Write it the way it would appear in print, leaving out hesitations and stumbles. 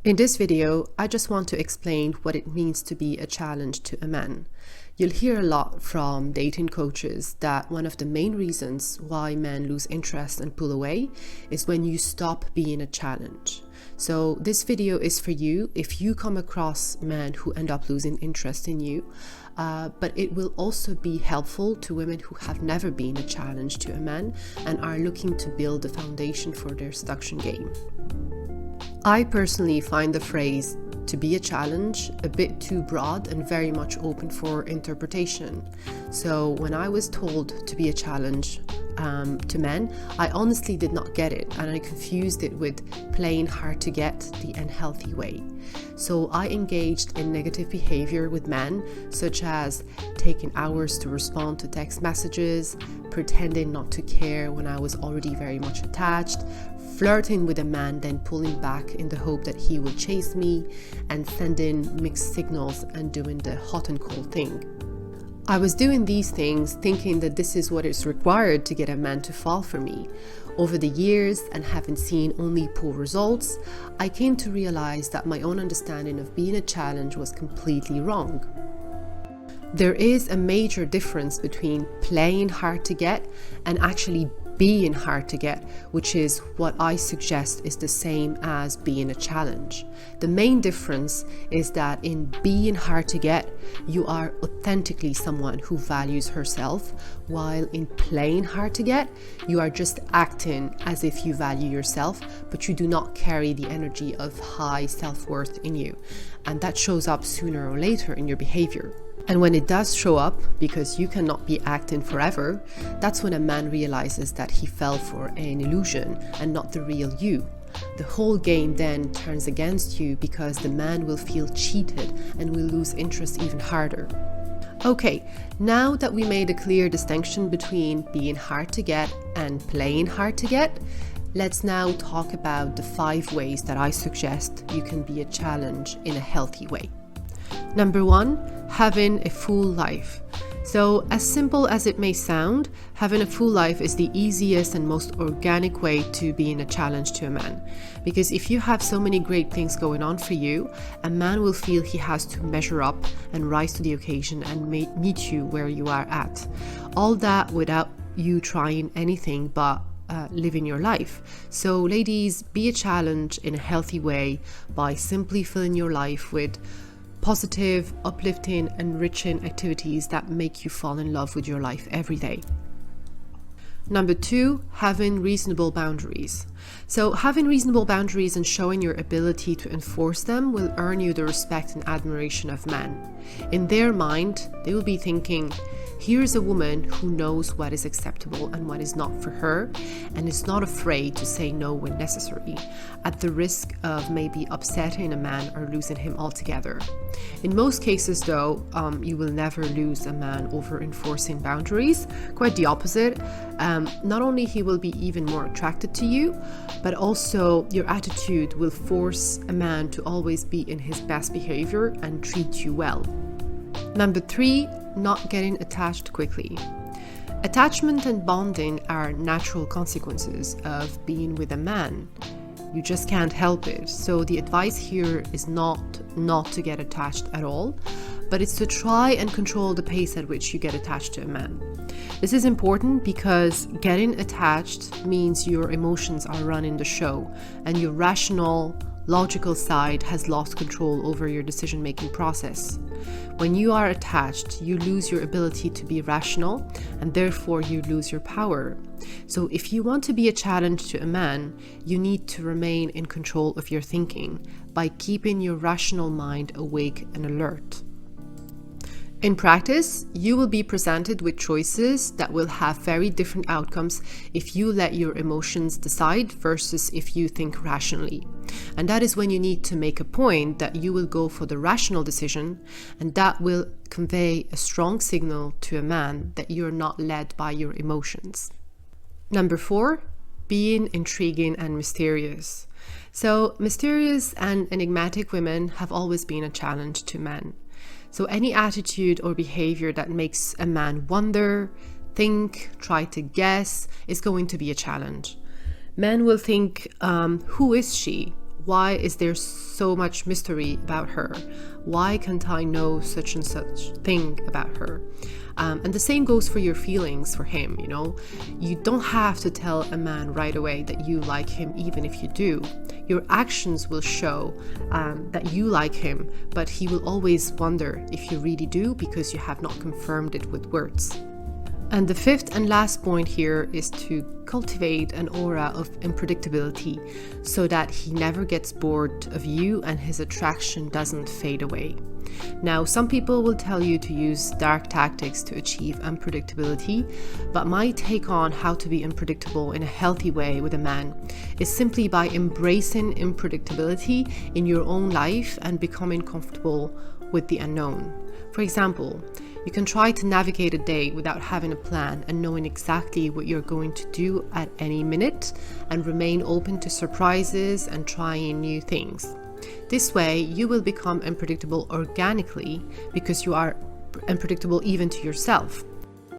In this video, I just want to explain what it means to be a challenge to a man. You'll hear a lot from dating coaches that one of the main reasons why men lose interest and pull away is when you stop being a challenge. So this video is for you if you come across men who end up losing interest in you, but it will also be helpful to women who have never been a challenge to a man and are looking to build a foundation for their seduction game. I personally find the phrase to be a challenge a bit too broad and very much open for interpretation. So when I was told to be a challenge to men, I honestly did not get it, and I confused it with playing hard to get the unhealthy way. So I engaged in negative behavior with men, such as taking hours to respond to text messages, pretending not to care when I was already very much attached, flirting with a man, then pulling back in the hope that he will chase me, and sending mixed signals and doing the hot and cold thing. I was doing these things thinking that this is what is required to get a man to fall for me. Over the years, and having seen only poor results, I came to realize that my own understanding of being a challenge was completely wrong. There is a major difference between playing hard to get and actually being hard to get, which is what I suggest is the same as being a challenge. The main difference is that in being hard to get, you are authentically someone who values herself, while in playing hard to get, you are just acting as if you value yourself, but you do not carry the energy of high self-worth in you. And that shows up sooner or later in your behavior. And when it does show up, because you cannot be acting forever, that's when a man realizes that he fell for an illusion and not the real you. The whole game then turns against you because the man will feel cheated and will lose interest even harder. Okay, now that we made a clear distinction between being hard to get and playing hard to get, let's now talk about the 5 ways that I suggest you can be a challenge in a healthy way. Number 1, having a full life. So, as simple as it may sound, having a full life is the easiest and most organic way to being a challenge to a man. Because if you have so many great things going on for you, a man will feel he has to measure up and rise to the occasion and meet you where you are at. All that without you trying anything but living your life. So ladies, be a challenge in a healthy way by simply filling your life with positive, uplifting, enriching activities that make you fall in love with your life every day. Number 2, having reasonable boundaries. So having reasonable boundaries and showing your ability to enforce them will earn you the respect and admiration of men. In their mind, they will be thinking, here's a woman who knows what is acceptable and what is not for her, and is not afraid to say no when necessary, at the risk of maybe upsetting a man or losing him altogether. In most cases though, you will never lose a man over enforcing boundaries. Quite the opposite. Not only he will be even more attracted to you, but also your attitude will force a man to always be in his best behavior and treat you well. Number 3, not getting attached quickly. Attachment and bonding are natural consequences of being with a man. You just can't help it. So the advice here is not to get attached at all, but it's to try and control the pace at which you get attached to a man. This is important because getting attached means your emotions are running the show and your rational, logical side has lost control over your decision-making process. When you are attached, you lose your ability to be rational, and therefore you lose your power. So if you want to be a challenge to a man, you need to remain in control of your thinking by keeping your rational mind awake and alert. In practice, you will be presented with choices that will have very different outcomes if you let your emotions decide versus if you think rationally. And that is when you need to make a point that you will go for the rational decision, and that will convey a strong signal to a man that you're not led by your emotions. Number 4, being intriguing and mysterious. So mysterious and enigmatic women have always been a challenge to men. So any attitude or behavior that makes a man wonder, think, try to guess is going to be a challenge. Men will think, who is she? Why is there so much mystery about her? Why can't I know such and such thing about her? And the same goes for your feelings for him, you know. You don't have to tell a man right away that you like him, even if you do. Your actions will show that you like him, but he will always wonder if you really do, because you have not confirmed it with words. And the fifth and last point here is to cultivate an aura of unpredictability so that he never gets bored of you and his attraction doesn't fade away. Now, some people will tell you to use dark tactics to achieve unpredictability, but my take on how to be unpredictable in a healthy way with a man is simply by embracing unpredictability in your own life and becoming comfortable with the unknown. For example, you can try to navigate a day without having a plan and knowing exactly what you're going to do at any minute, and remain open to surprises and trying new things. This way, you will become unpredictable organically because you are unpredictable even to yourself.